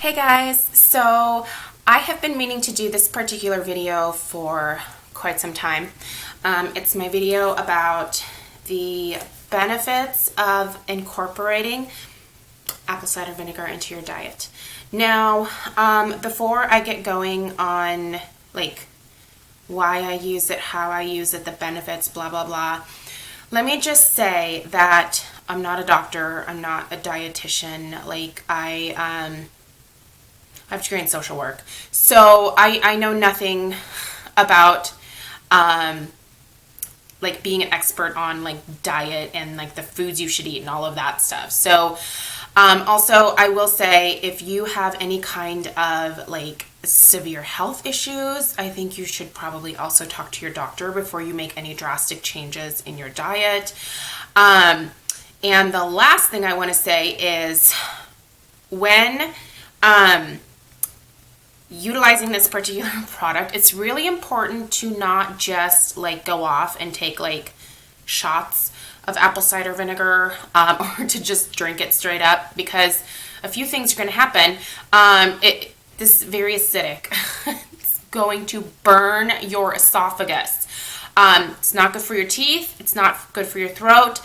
Hey guys, so I have been meaning to do this particular video for quite some time. It's my video about the benefits of incorporating apple cider vinegar into your diet. Now, before I get going on like why I use it, how I use it, the benefits, blah, blah, blah, let me just say that I'm not a doctor, I'm not a dietitian, like I have a degree in social work. So I know nothing about like being an expert on like diet and like the foods you should eat and all of that stuff. So also I will say if you have any kind of like severe health issues, I think you should probably also talk to your doctor before you make any drastic changes in your diet. And the last thing I want to say is when utilizing this particular product, it's really important to not just like go off and take like shots of apple cider vinegar or to just drink it straight up, because a few things are going to happen. This is very acidic. It's going to burn your esophagus. It's not good for your teeth. It's not good for your throat.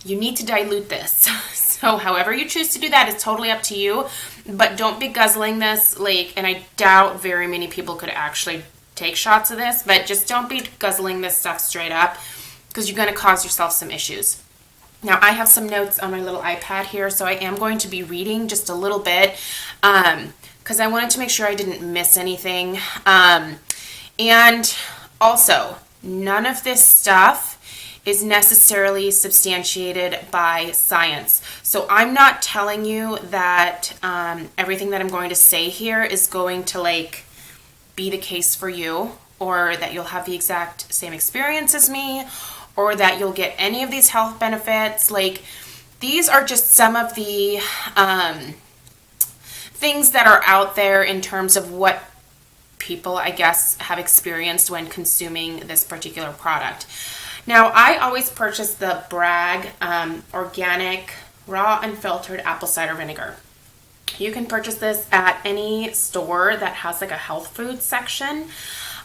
You need to dilute this. So however you choose to do that is totally up to you, but don't be guzzling this, like, and I doubt very many people could actually take shots of this, but just don't be guzzling this stuff straight up because you're going to cause yourself some issues. Now, I have some notes on my little iPad here, so I am going to be reading just a little bit because I wanted to make sure I didn't miss anything. And also, none of this stuff is necessarily substantiated by science. So I'm not telling you that everything that I'm going to say here is going to like be the case for you, or that you'll have the exact same experience as me, or that you'll get any of these health benefits. Like, these are just some of the things that are out there in terms of what people, I guess, have experienced when consuming this particular product. Now, I always purchase the Bragg organic, raw, unfiltered apple cider vinegar. You can purchase this at any store that has like a health food section.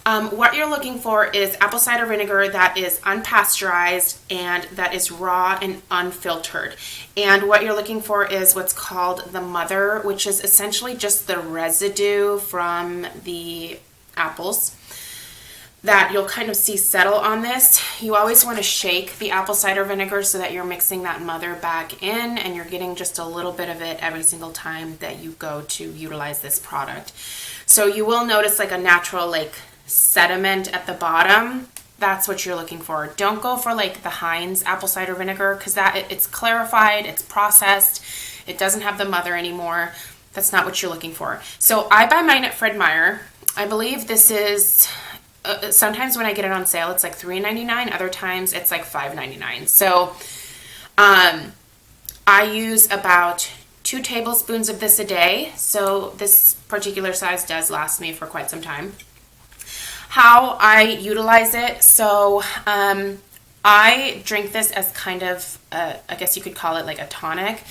What you're looking for is apple cider vinegar that is unpasteurized and that is raw and unfiltered. And what you're looking for is what's called the mother, which is essentially just the residue from the apples that you'll kind of see settle on this. You always want to shake the apple cider vinegar so that you're mixing that mother back in and you're getting just a little bit of it every single time that you go to utilize this product. So you will notice like a natural like sediment at the bottom. That's what you're looking for. Don't go for like the Heinz apple cider vinegar because it's clarified, it's processed, it doesn't have the mother anymore. That's not what you're looking for. So I buy mine at Fred Meyer. I believe this is sometimes when I get it on sale, it's like $3.99. Other times it's like $5.99. So I use about 2 tablespoons of this a day. So this particular size does last me for quite some time. How I utilize it. So I drink this as kind of, I guess you could call it like a tonic.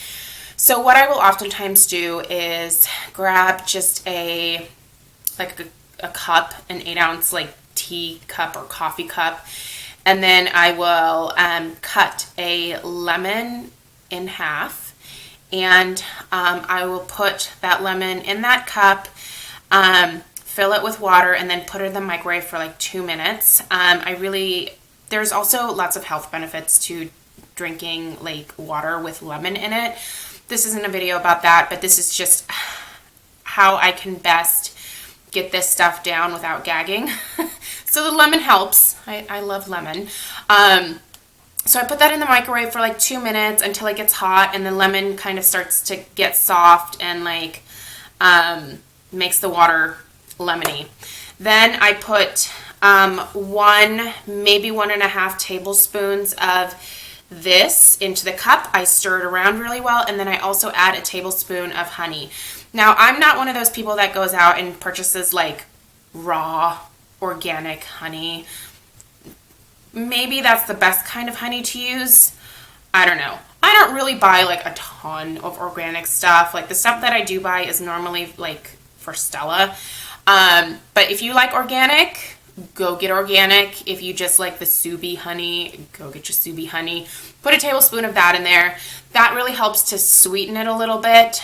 So what I will oftentimes do is grab just a cup, an 8-ounce like tea cup or coffee cup, and then I will cut a lemon in half, and I will put that lemon in that cup, fill it with water, and then put it in the microwave for like 2 minutes. There's also lots of health benefits to drinking like water with lemon in it. This isn't a video about that, but this is just how I can best get this stuff down without gagging. So the lemon helps. I love lemon. So I put that in the microwave for like 2 minutes until it gets hot and the lemon kind of starts to get soft and like makes the water lemony. Then I put 1, maybe 1.5 tablespoons of this into the cup. I stir it around really well, and then I also add a tablespoon of honey. Now, I'm not one of those people that goes out and purchases like raw organic honey. Maybe that's the best kind of honey to use. I don't know. I don't really buy like a ton of organic stuff. Like the stuff that I do buy is normally like for Stella. But if you like organic, go get organic. If you just like the Subi honey, go get your Subi honey. Put a tablespoon of that in there. That really helps to sweeten it a little bit.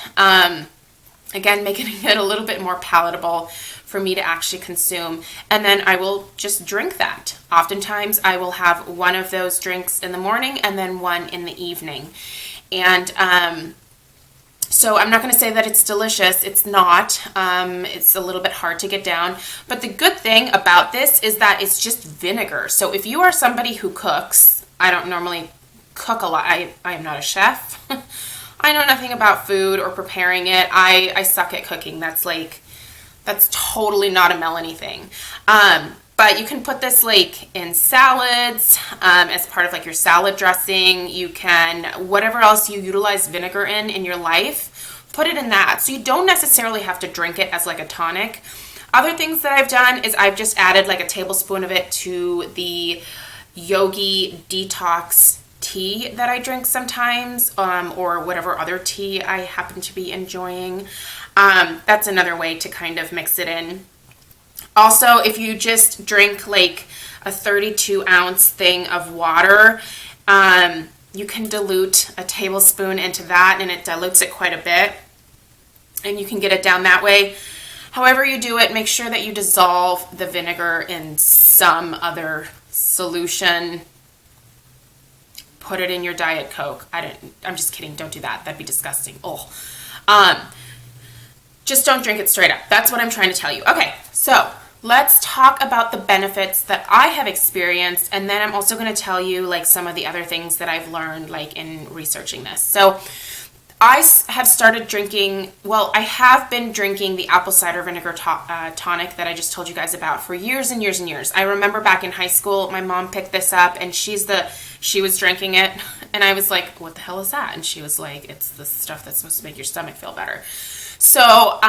Again, making it a little bit more palatable for me to actually consume. And then I will just drink that. Oftentimes I will have one of those drinks in the morning and then one in the evening. And so I'm not going to say that it's delicious. It's not. It's a little bit hard to get down. But the good thing about this is that it's just vinegar. So if you are somebody who cooks, I don't normally cook a lot. I am not a chef. I know nothing about food or preparing it. I suck at cooking. That's totally not a Melanie thing. But you can put this like in salads, as part of like your salad dressing. You can, whatever else you utilize vinegar in your life, put it in that. So you don't necessarily have to drink it as like a tonic. Other things that I've done is I've just added like a tablespoon of it to the Yogi Detox tea that I drink sometimes, or whatever other tea I happen to be enjoying. That's another way to kind of mix it in. Also, if you just drink like a 32-ounce thing of water, you can dilute a tablespoon into that, and it dilutes it quite a bit, and you can get it down that way. However you do it, make sure that you dissolve the vinegar in some other solution. Put it in your Diet Coke. I'm just kidding. Don't do that. That'd be disgusting. Oh. Just don't drink it straight up. That's what I'm trying to tell you. Okay, so let's talk about the benefits that I have experienced, and then I'm also going to tell you like some of the other things that I've learned like in researching this. So I have started drinking, well, I have been drinking the apple cider vinegar tonic that I just told you guys about for years and years and years. I remember back in high school, my mom picked this up, and she was drinking it, and I was like, what the hell is that? And she was like, it's the stuff that's supposed to make your stomach feel better. So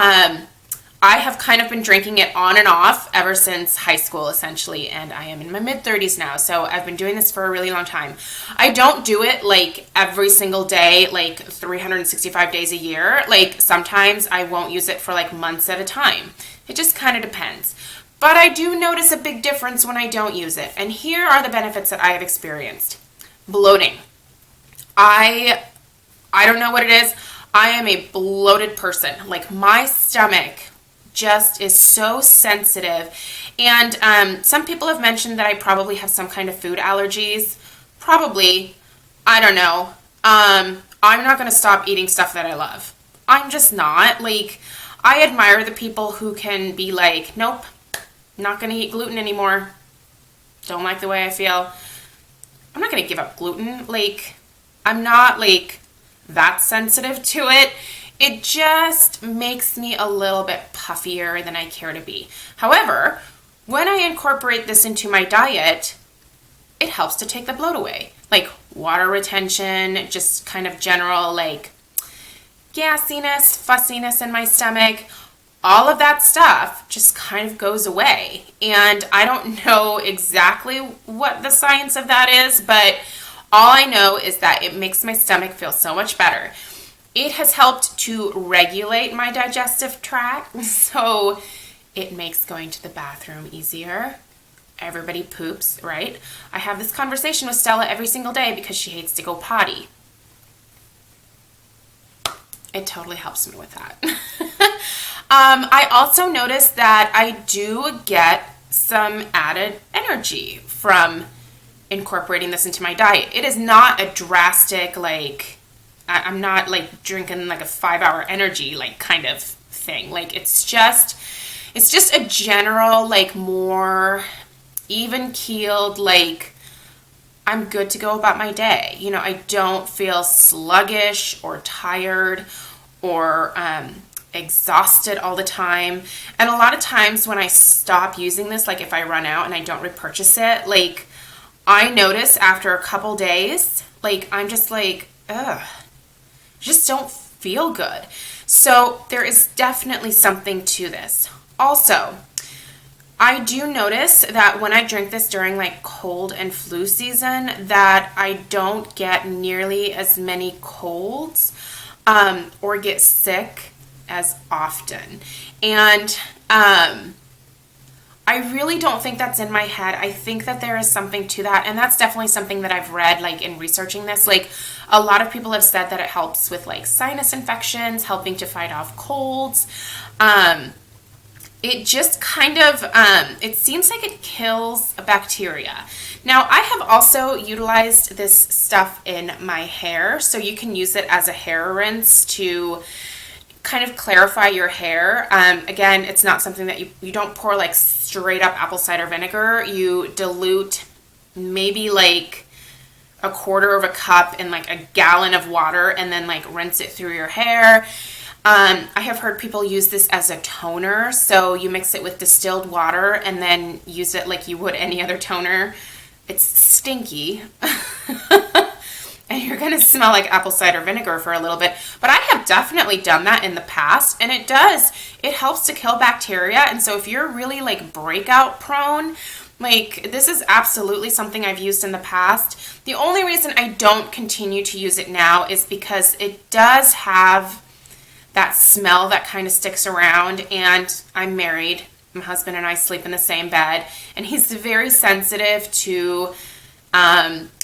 I have kind of been drinking it on and off ever since high school, essentially, and I am in my mid-30s now, so I've been doing this for a really long time. I don't do it, like, every single day, like, 365 days a year. Like, sometimes I won't use it for, like, months at a time. It just kind of depends. But I do notice a big difference when I don't use it, and here are the benefits that I have experienced. Bloating. I don't know what it is. I am a bloated person. Like, my stomach just is so sensitive, and some people have mentioned that I probably have some kind of food allergies. Probably. I don't know. I'm not going to stop eating stuff that I love. I'm just not. Like, I admire the people who can be like, nope, not going to eat gluten anymore. Don't like the way I feel. I'm not going to give up gluten. Like, I'm not like that sensitive to it. It just makes me a little bit puffier than I care to be. However, when I incorporate this into my diet, it helps to take the bloat away. Like water retention, just kind of general like gassiness, fussiness in my stomach. All of that stuff just kind of goes away. And I don't know exactly what the science of that is, but all I know is that it makes my stomach feel so much better. It has helped to regulate my digestive tract, so it makes going to the bathroom easier. Everybody poops, right? I have this conversation with Stella every single day because she hates to go potty. It totally helps me with that. I also noticed that I do get some added energy from incorporating this into my diet. It is not a drastic, like, I'm not like drinking like a 5-hour energy like kind of thing. Like it's just a general like more even keeled, like I'm good to go about my day. You know, I don't feel sluggish or tired or exhausted all the time. And a lot of times when I stop using this, like if I run out and I don't repurchase it, like I notice after a couple days, like I'm just like, ugh. Just don't feel good. So there is definitely something to this. Also, I do notice that when I drink this during like cold and flu season, that I don't get nearly as many colds or get sick as often. And I really don't think that's in my head. I think that there is something to that, and that's definitely something that I've read like in researching this. Like a lot of people have said that it helps with like sinus infections, helping to fight off colds. It just kind of, it seems like it kills bacteria. Now, I have also utilized this stuff in my hair, so you can use it as a hair rinse to kind of clarify your hair. Again, it's not something that you don't pour like straight up apple cider vinegar. You dilute maybe like a quarter of a cup in like a gallon of water and then like rinse it through your hair. I have heard people use this as a toner, so you mix it with distilled water and then use it like you would any other toner. It's stinky. And you're going to smell like apple cider vinegar for a little bit. But I have definitely done that in the past, and it helps to kill bacteria. And so if you're really like breakout prone, like this is absolutely something I've used in the past. The only reason I don't continue to use it now is because it does have that smell that kind of sticks around, and I'm married. My husband and I sleep in the same bed, and he's very sensitive to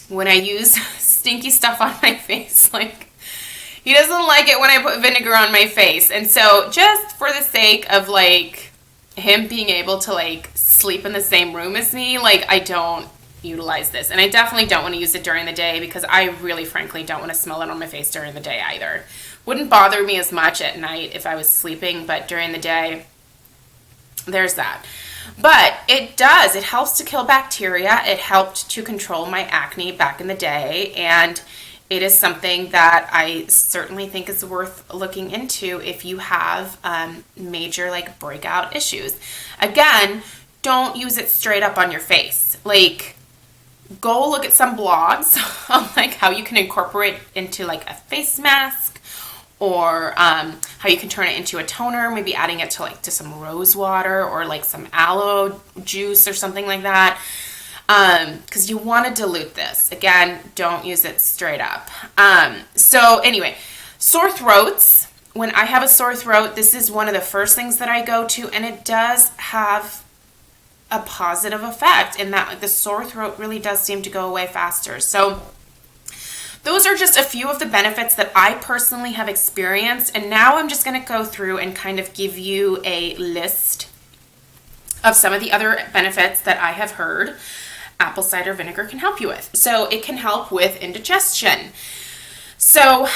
when I use stinky stuff on my face. Like, he doesn't like it when I put vinegar on my face. And so just for the sake of like him being able to like sleep in the same room as me, like I don't utilize this. And I definitely don't want to use it during the day because I really frankly don't want to smell it on my face during the day either. Wouldn't bother me as much at night if I was sleeping, but during the day, there's that. But it helps to kill bacteria. It helped to control my acne back in the day, and it is something that I certainly think is worth looking into if you have major like breakout issues. Again, don't use it straight up on your face. Like, go look at some blogs on like how you can incorporate into like a face mask, or how you can turn it into a toner, maybe adding it to some rose water or like some aloe juice or something like that, because you want to dilute this. Again, don't use it straight up. So anyway, sore throats. When I have a sore throat, this is one of the first things that I go to, and it does have a positive effect in that the sore throat really does seem to go away faster. So those are just a few of the benefits that I personally have experienced, and now I'm just going to go through and kind of give you a list of some of the other benefits that I have heard apple cider vinegar can help you with. So it can help with indigestion. So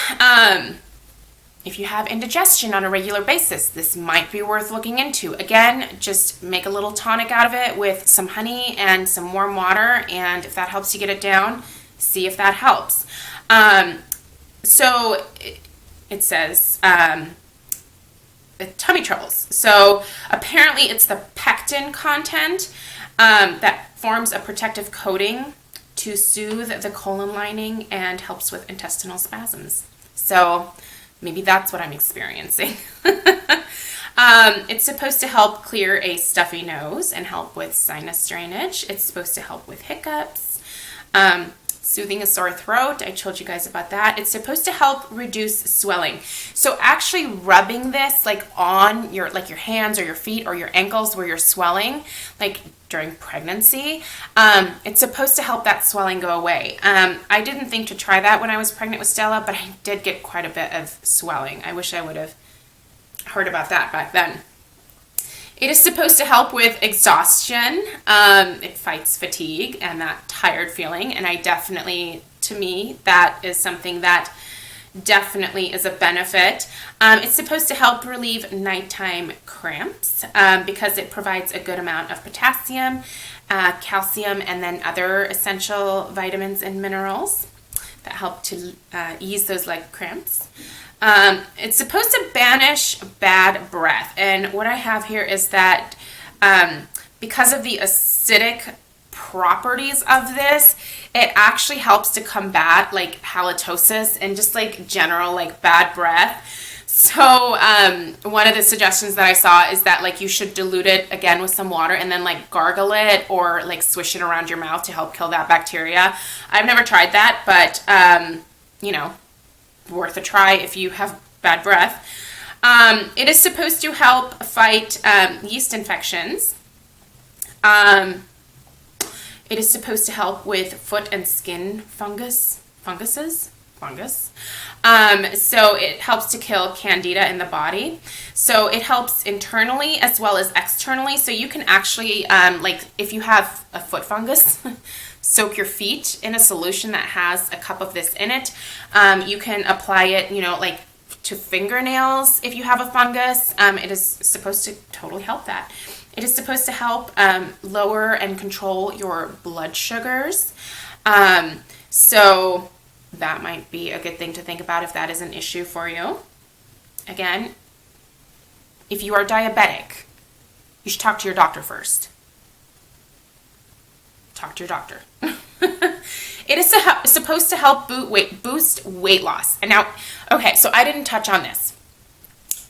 if you have indigestion on a regular basis, this might be worth looking into. Again, just make a little tonic out of it with some honey and some warm water, and if that helps you get it down, see if that helps. So it says tummy troubles. So apparently it's the pectin content that forms a protective coating to soothe the colon lining and helps with intestinal spasms. So maybe that's what I'm experiencing. It's supposed to help clear a stuffy nose and help with sinus drainage. It's supposed to help with hiccups. Soothing a sore throat, I told you guys about that. It's supposed to help reduce swelling. So actually rubbing this like on your hands or your feet or your ankles where you're swelling, like during pregnancy, it's supposed to help that swelling go away. I didn't think to try that when I was pregnant with Stella, but I did get quite a bit of swelling. I wish I would have heard about that back then. It is supposed to help with exhaustion. It fights fatigue and that tired feeling. And to me, that is something that definitely is a benefit. It's supposed to help relieve nighttime cramps because it provides a good amount of potassium, calcium, and then other essential vitamins and minerals that help to ease those leg cramps. It's supposed to banish bad breath, and what I have here is that because of the acidic properties of this, it actually helps to combat like halitosis and just like general like bad breath. So one of the suggestions that I saw is that like you should dilute it again with some water and then like gargle it or like swish it around your mouth to help kill that bacteria. I've never tried that, but you know, worth a try if you have bad breath. It is supposed to help fight yeast infections. It is supposed to help with foot and skin fungus. So it helps to kill candida in the body. So it helps internally as well as externally. So you can actually, like if you have a foot fungus, soak your feet in a solution that has a cup of this in it. You can apply it, you know, like to fingernails if you have a fungus. It is supposed to totally help that. It is supposed to help lower and control your blood sugars. So that might be a good thing to think about if that is an issue for you. Again, if you are diabetic, you should talk to your doctor first. Talk to your doctor. It is supposed to help boost weight loss. And now, okay, so I didn't touch on this.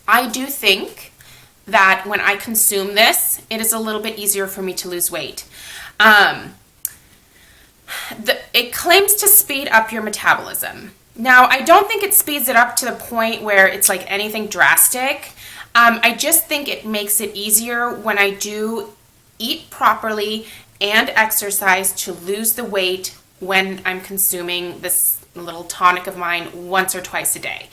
I do think that when I consume this, it is a little bit easier for me to lose weight. It claims to speed up your metabolism. Now, I don't think it speeds it up to the point where it's like anything drastic. I just think it makes it easier when I do eat properly and exercise to lose the weight when I'm consuming this little tonic of mine once or twice a day.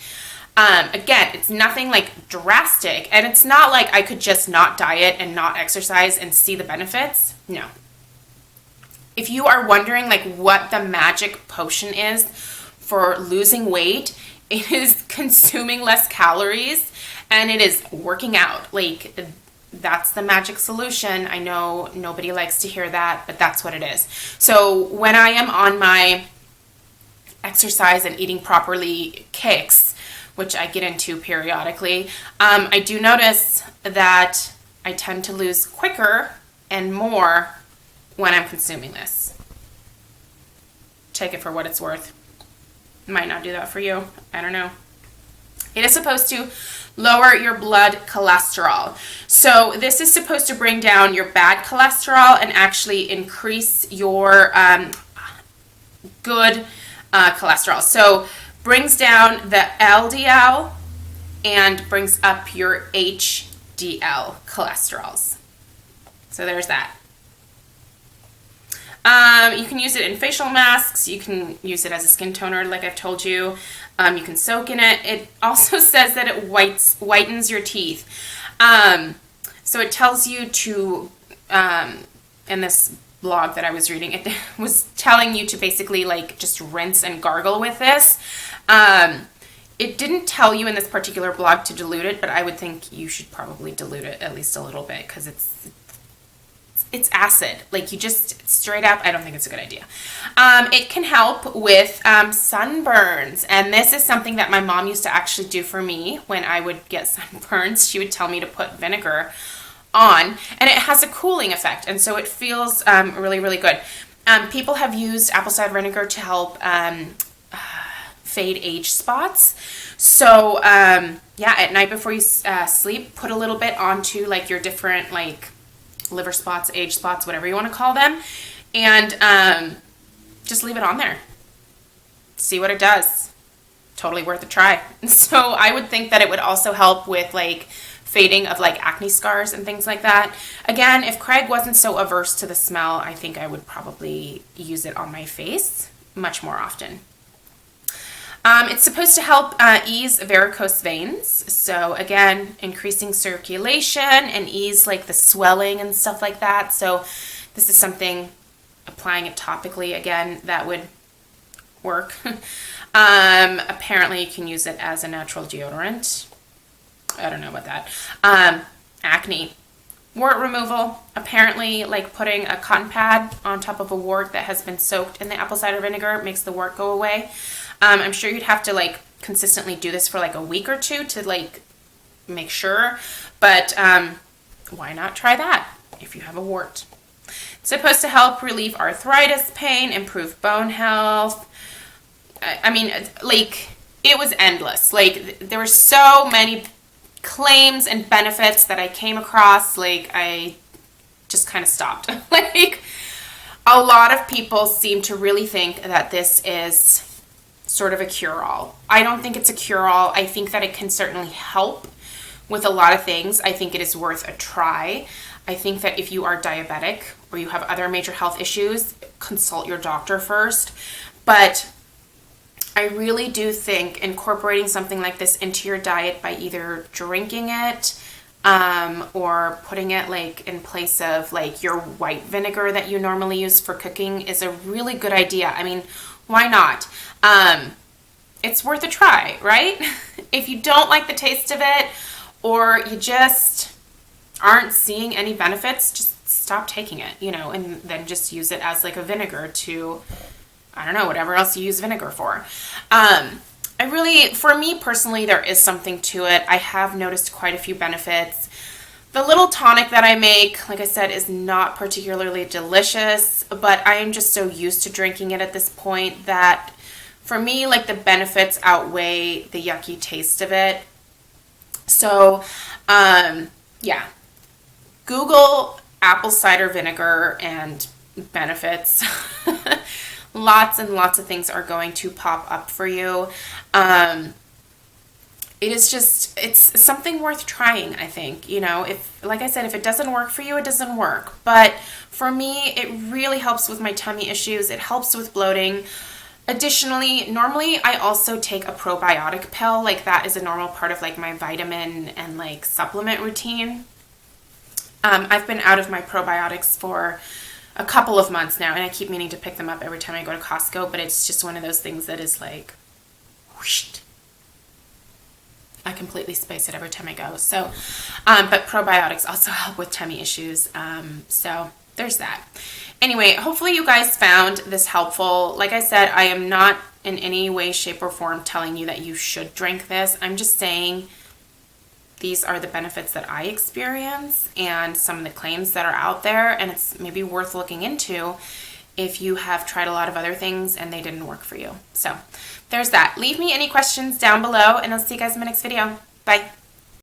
Again, it's nothing like drastic, and it's not like I could just not diet and not exercise and see the benefits. No. If you are wondering like what the magic potion is for losing weight, it is consuming less calories and it is working out. Like that's the magic solution. I know nobody likes to hear that, but that's what it is. So when I am on my exercise and eating properly kicks, which I get into periodically, I do notice that I tend to lose quicker and more when I'm consuming this. Take it for what it's worth. Might not do that for you. I don't know. It is supposed to lower your blood cholesterol. So this is supposed to bring down your bad cholesterol and actually increase your good cholesterol. So brings down the LDL and brings up your HDL cholesterols. So there's that. You can use it in facial masks. You can use it as a skin toner, like I've told you. You can soak in it. It also says that it whitens your teeth. So it tells you to, in this blog that I was reading, it was telling you to basically like just rinse and gargle with this. It didn't tell you in this particular blog to dilute it, but I would think you should probably dilute it at least a little bit because it's acid. Like you just straight up, I don't think it's a good idea. It can help with sunburns. And this is something that my mom used to actually do for me when I would get sunburns. She would tell me to put vinegar on and it has a cooling effect. And so it feels really, really good. People have used apple cider vinegar to help fade age spots. So yeah, at night before you sleep, put a little bit onto like your different like liver spots, age spots, whatever you want to call them, and just leave it on there. See what it does. Totally worth a try. So I would think that it would also help with like fading of like acne scars and things like that. Again, if Craig wasn't so averse to the smell, I think I would probably use it on my face much more often. It's supposed to help ease varicose veins. So again, increasing circulation and ease like the swelling and stuff like that. So this is something, applying it topically again, that would work. Apparently you can use it as a natural deodorant. I don't know about that. Acne. Wart removal. Apparently like putting a cotton pad on top of a wart that has been soaked in the apple cider vinegar makes the wart go away. I'm sure you'd have to like consistently do this for like a week or two to like make sure, but why not try that if you have a wart? It's supposed to help relieve arthritis pain, improve bone health. I mean, like it was endless. Like, there were so many claims and benefits that I came across. Like, I just kind of stopped. Like, a lot of people seem to really think that this is sort of a cure-all. I don't think it's a cure-all. I think that it can certainly help with a lot of things. I think it is worth a try. I think that if you are diabetic or you have other major health issues, consult your doctor first. But I really do think incorporating something like this into your diet by either drinking it or putting it like in place of like your white vinegar that you normally use for cooking is a really good idea. I mean, why not? It's worth a try, right? If you don't like the taste of it or you just aren't seeing any benefits, just stop taking it, you know, and then just use it as like a vinegar to, I don't know, whatever else you use vinegar for. For me personally, there is something to it. I have noticed quite a few benefits. The little tonic that I make, like I said, is not particularly delicious, but I am just so used to drinking it at this point that for me, like, the benefits outweigh the yucky taste of it. So, yeah. Google apple cider vinegar and benefits. Lots and lots of things are going to pop up for you. It's something worth trying, I think. You know, if, like I said, if it doesn't work for you, it doesn't work. But for me, it really helps with my tummy issues. It helps with bloating. Additionally, normally I also take a probiotic pill. Like, that is a normal part of like my vitamin and like supplement routine. I've been out of my probiotics for a couple of months now, and I keep meaning to pick them up every time I go to Costco, but it's just one of those things that is like, whoosh. I completely space it every time I go. So, but probiotics also help with tummy issues. So there's that. Anyway, hopefully you guys found this helpful. Like I said, I am not in any way, shape, or form telling you that you should drink this. I'm just saying these are the benefits that I experience and some of the claims that are out there, and it's maybe worth looking into if you have tried a lot of other things and they didn't work for you. So there's that. Leave me any questions down below, and I'll see you guys in my next video. Bye.